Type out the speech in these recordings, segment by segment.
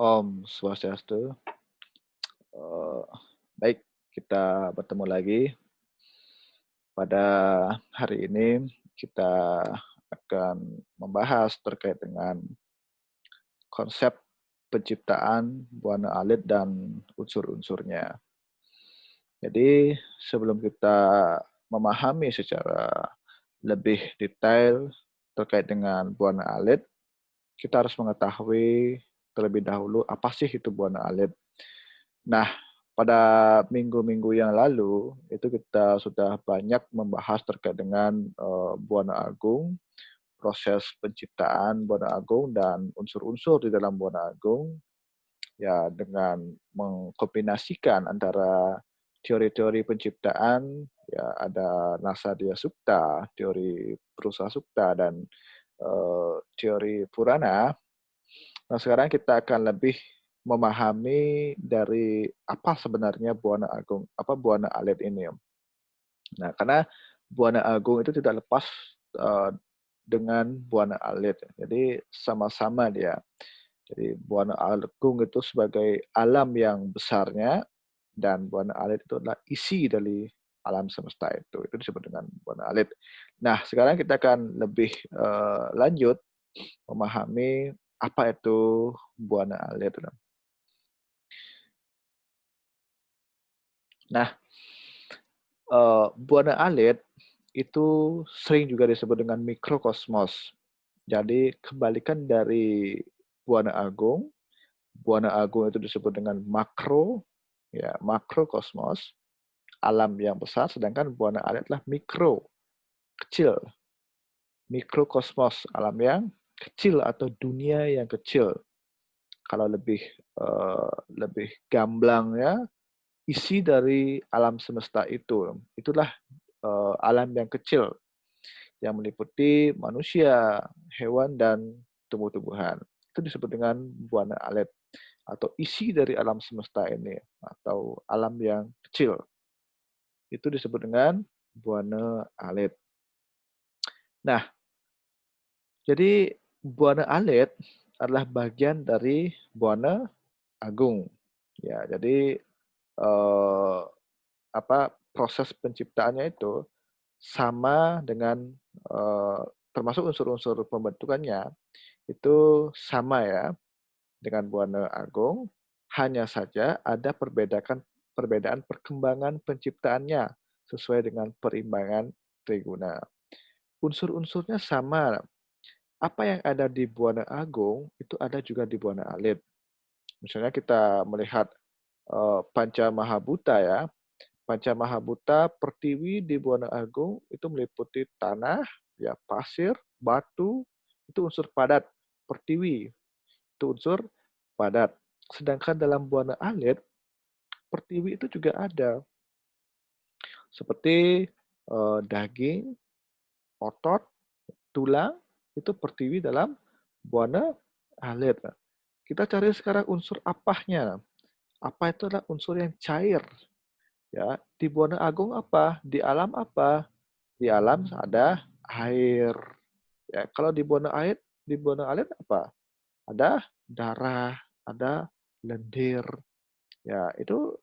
Om Swastiastu. Eh, Baik, kita bertemu lagi. Pada hari ini kita akan membahas terkait dengan konsep penciptaan buana alit dan unsur-unsurnya. Jadi sebelum kita memahami secara lebih detail terkait dengan buana alit, kita harus mengetahui terlebih dahulu apa sih itu buana alit. Nah, pada minggu-minggu yang lalu itu kita sudah banyak membahas terkait dengan Buana Agung, proses penciptaan Buana Agung dan unsur-unsur di dalam Buana Agung, ya dengan mengkombinasikan antara teori-teori penciptaan, ya ada Nasadya Sukta, teori Prusa Sukta dan teori Purana. Nah, sekarang kita akan lebih memahami dari apa sebenarnya Buana Agung, apa Buana Alit ini. Nah, karena Buana Agung itu tidak lepas eh, dengan Buana Alit. Jadi sama-sama dia. Jadi Buana Agung itu sebagai alam yang besarnya dan Buana Alit itu adalah isi dari alam semesta itu. Itu disebut dengan Buana Alit. Nah, sekarang kita akan lebih lanjut memahami apa itu Buana Alit. Nah, Buana Alit itu sering juga disebut dengan mikrokosmos. Jadi kebalikan dari Buana Agung, Buana Agung itu disebut dengan makro, ya makrokosmos, alam yang besar, sedangkan Buana Alit adalah mikro, kecil, mikrokosmos, alam yang kecil atau dunia yang kecil. Kalau lebih gamblang ya, isi dari alam semesta itulah alam yang kecil yang meliputi manusia, hewan, dan tumbuh-tumbuhan. Itu disebut dengan buana alit atau isi dari alam semesta ini atau alam yang kecil. Itu disebut dengan buana alit. Nah, jadi buana alit adalah bagian dari buana agung. Ya, jadi eh, apa proses penciptaannya itu sama dengan termasuk unsur-unsur pembentukannya itu sama ya dengan Buana Agung, hanya saja ada perbedaan perkembangan penciptaannya sesuai dengan perimbangan triguna. Unsur-unsurnya sama. Apa yang ada di Buana Agung itu ada juga di Buana Alit. Misalnya kita melihat Panca Mahabhuta ya. Panca Mahabhuta pertiwi di Buana Agung itu meliputi tanah, ya pasir, batu, itu unsur padat. Pertiwi itu unsur padat. Sedangkan dalam Buana Alit, pertiwi itu juga ada seperti daging, otot, tulang, itu pertiwi dalam Buana Alit. Kita cari sekarang unsur apahnya. Apa itu adalah unsur yang cair. Ya, di Buana Agung apa? Di alam apa? Di alam ada air. Ya, kalau di Buana Alit apa? Ada darah, ada lendir. Ya, itu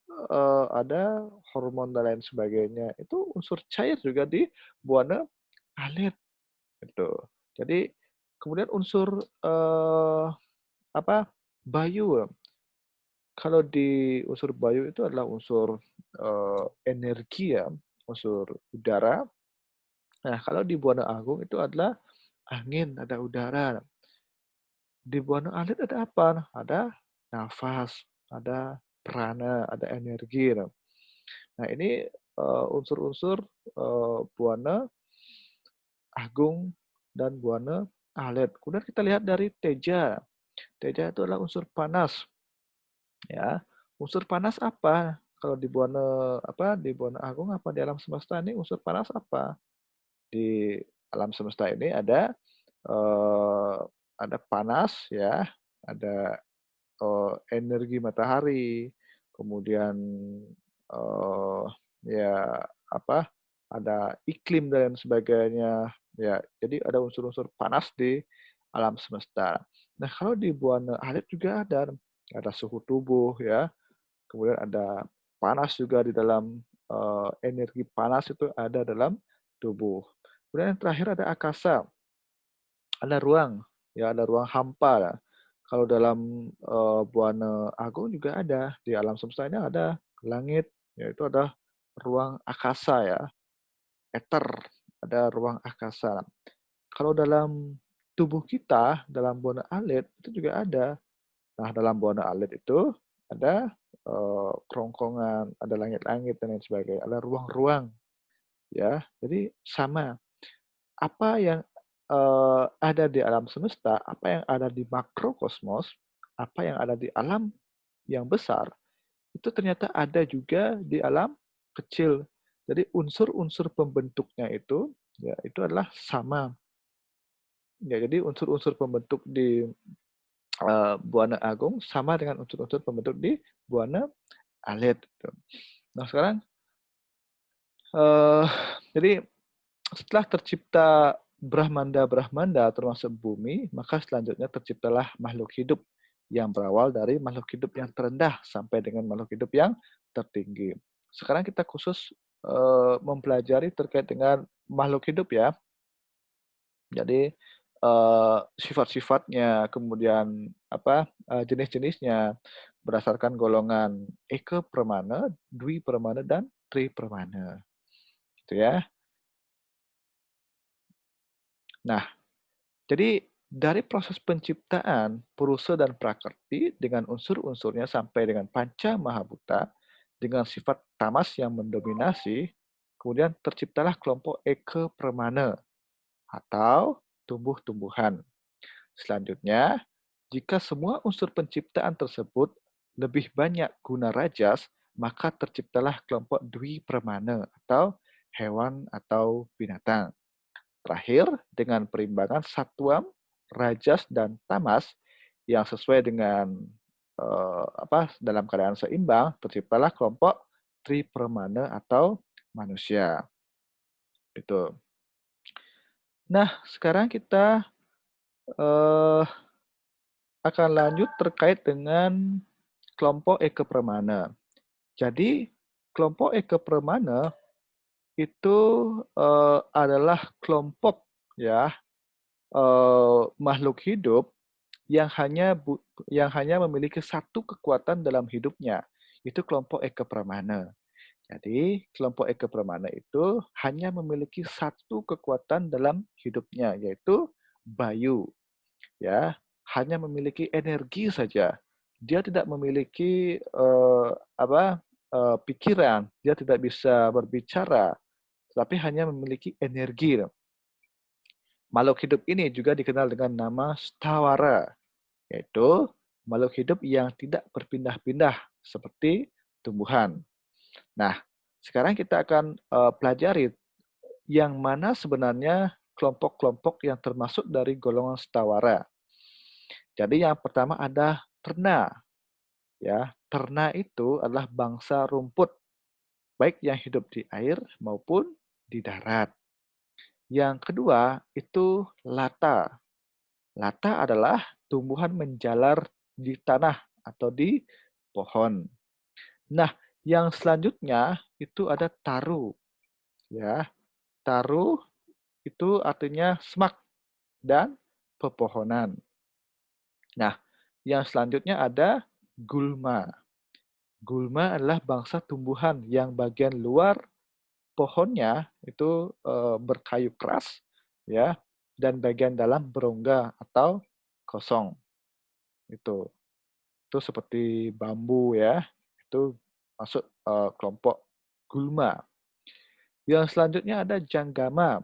ada hormon dan lain sebagainya. Itu unsur cair juga di Buana Alit gitu. Jadi kemudian unsur apa? Bayu. Kalau di unsur bayu itu adalah unsur energi ya, unsur udara. Nah, kalau di Buana Agung itu adalah angin, ada udara. Di Buana Alit ada apa? Ada nafas, ada prana, ada energi. Nah, ini unsur-unsur Buana Agung dan Buana Alit. Kemudian kita lihat dari Teja. Teja itu adalah unsur panas, ya. Unsur panas apa? Kalau di Buana apa? Di Buana Agung apa di alam semesta ini unsur panas apa? Di alam semesta ini ada panas ya, ada energi matahari, kemudian eh, ya apa ada iklim dan sebagainya ya. Jadi ada unsur-unsur panas di alam semesta. Nah, kalau di Buana Alit juga ada. ada suhu tubuh ya, kemudian ada panas juga di dalam, energi panas itu ada dalam tubuh. Kemudian yang terakhir ada akasa, ada ruang, ya ada ruang hampa ya. Kalau dalam, Buana Agung juga ada, di alam semesta ini ada langit, yaitu ada ruang akasa ya, ether, ada ruang akasa. Kalau dalam tubuh kita, dalam Buana Alit itu juga ada. Nah, dalam Buana Alit itu ada, kerongkongan, ada langit-langit dan lain sebagainya, ada ruang-ruang ya. Jadi sama, apa yang, ada di alam semesta, apa yang ada di makrokosmos, apa yang ada di alam yang besar, itu ternyata ada juga di alam kecil. Jadi unsur-unsur pembentuknya itu, ya itu adalah sama. Ya, jadi unsur-unsur pembentuk di, Buana Agung sama dengan unsur-unsur pembentuk di Buana Alit, gitu. Nah sekarang, eee, jadi setelah tercipta Brahmanda-Brahmanda termasuk bumi, maka selanjutnya terciptalah makhluk hidup yang berawal dari makhluk hidup yang terendah sampai dengan makhluk hidup yang tertinggi. Sekarang kita khusus, mempelajari terkait dengan makhluk hidup ya. Jadi, sifat-sifatnya, kemudian apa, jenis-jenisnya berdasarkan golongan Eka Pramana, Dwi Pramana, dan Tri Pramana, gitu ya. Nah, jadi dari proses penciptaan Purusa dan Prakrti dengan unsur-unsurnya sampai dengan Panca Mahabhuta dengan sifat tamas yang mendominasi, kemudian terciptalah kelompok Eka Pramana atau tumbuh-tumbuhan. Selanjutnya, jika semua unsur penciptaan tersebut lebih banyak guna rajas, maka terciptalah kelompok Dwi Pramana atau hewan atau binatang. Terakhir, dengan perimbangan Satwam, Rajas, dan Tamas yang sesuai dengan dalam keadaan seimbang, terciptalah kelompok Tripermana atau manusia. Itu. Nah, sekarang kita eh, akan lanjut terkait dengan kelompok Eka Pramana. Jadi, kelompok Eka Pramana itu adalah kelompok ya makhluk hidup yang hanya memiliki satu kekuatan dalam hidupnya, itu kelompok Eka Pramana. Jadi, kelompok Eka Pramana itu hanya memiliki satu kekuatan dalam hidupnya, yaitu Bayu. Ya, hanya memiliki energi saja. Dia tidak memiliki pikiran, dia tidak bisa berbicara, tapi hanya memiliki energi. Makhluk hidup ini juga dikenal dengan nama Stawara, yaitu makhluk hidup yang tidak berpindah-pindah seperti tumbuhan. Nah, sekarang kita akan pelajari yang mana sebenarnya kelompok-kelompok yang termasuk dari golongan Stawara. Jadi yang pertama ada terna. Ya, terna itu adalah bangsa rumput, baik yang hidup di air maupun di darat. Yang kedua itu lata. Lata adalah tumbuhan menjalar di tanah atau di pohon. Nah, yang selanjutnya itu ada taru. Ya, taru itu artinya semak dan pepohonan. Nah, yang selanjutnya ada gulma. Gulma adalah bangsa tumbuhan yang bagian luar pohonnya itu berkayu keras, ya, dan bagian dalam berongga atau kosong. Itu. Itu seperti bambu ya. Itu masuk kelompok gulma. Yang selanjutnya ada janggama,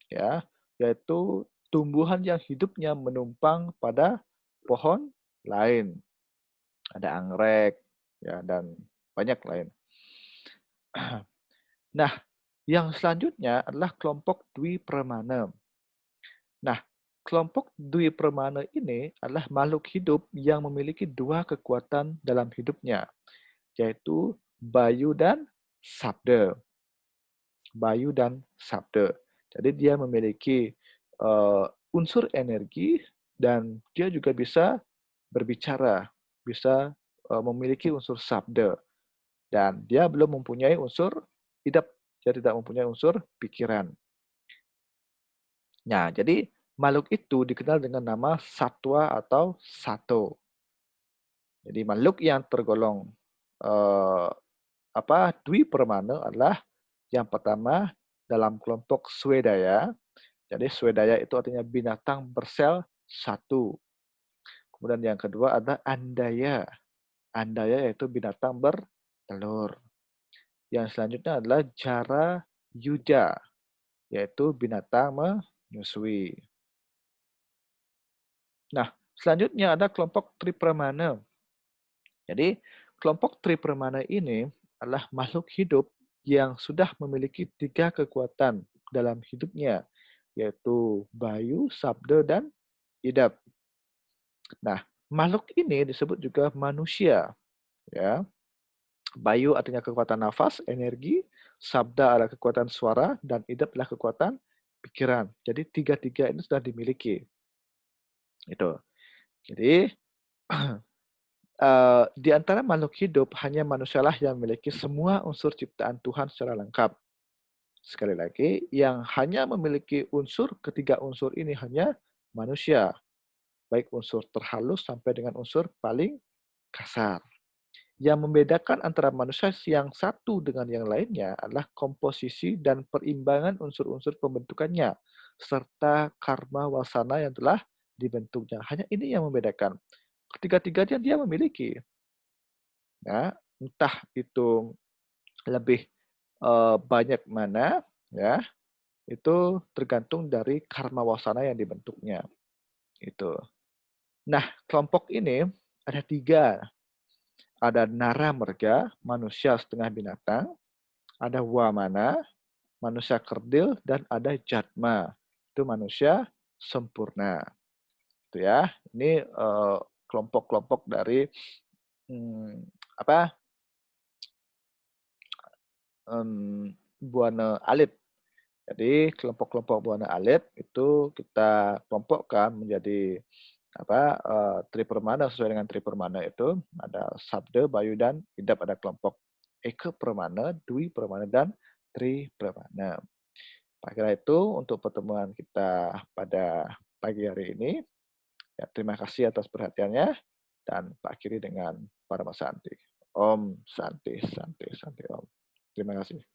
ya, yaitu tumbuhan yang hidupnya menumpang pada pohon lain. Ada anggrek, ya, dan banyak lain. Nah, yang selanjutnya adalah kelompok Dwi Pramana. Nah, kelompok Dwi Pramana ini adalah makhluk hidup yang memiliki dua kekuatan dalam hidupnya, yaitu Bayu dan Sabda. Bayu dan Sabda. Jadi dia memiliki unsur energi dan dia juga bisa berbicara. bisa memiliki unsur sabda dan dia belum mempunyai unsur idap, dia tidak mempunyai unsur pikiran. Nah, jadi makhluk itu dikenal dengan nama satwa atau sato. Jadi makhluk yang tergolong eh, dwi permana adalah yang pertama dalam kelompok Swedaya. Jadi Swedaya itu artinya binatang bersel satu. Kemudian yang kedua ada Andaya. Andaya yaitu binatang bertelur. Yang selanjutnya adalah Jara Yuja, yaitu binatang menyusui. Nah, selanjutnya ada kelompok Tripramana. Jadi, kelompok Tripramana ini adalah makhluk hidup yang sudah memiliki 3 kekuatan dalam hidupnya, yaitu Bayu, Sabda, dan Idap. Nah, makhluk ini disebut juga manusia, ya. Bayu artinya kekuatan nafas, energi, sabda adalah kekuatan suara, dan idap adalah kekuatan pikiran. Jadi tiga-tiga ini sudah dimiliki. Itu. Jadi di antara makhluk hidup hanya manusialah yang memiliki semua unsur ciptaan Tuhan secara lengkap. Sekali lagi, yang hanya memiliki unsur ketiga unsur ini hanya manusia, baik unsur terhalus sampai dengan unsur paling kasar. Yang membedakan antara manusia yang satu dengan yang lainnya adalah komposisi dan perimbangan unsur-unsur pembentukannya, serta karma wasana yang telah dibentuknya. Hanya ini yang membedakan. Ketiga-tiganya dia memiliki. Ya, entah itu lebih banyak mana, ya, itu tergantung dari karma wasana yang dibentuknya. Itu. Nah, kelompok ini ada 3. Ada nara merga, manusia setengah binatang, ada wamana, manusia kerdil, dan ada jatma, itu manusia sempurna. Itu ya. Ini kelompok-kelompok dari hmm, apa buana alit. Jadi kelompok-kelompok buana alit itu kita kelompokkan menjadi tripermana sesuai dengan tripermana itu ada sabda, bayu dan idap ada kelompok eka permana, dwi permana dan tri permana. Kira itu untuk pertemuan kita pada pagi hari ini. Ya, terima kasih atas perhatiannya dan Pak akhiri dengan Parama Santi. Om Santi, Santi, Santi Om. Terima kasih.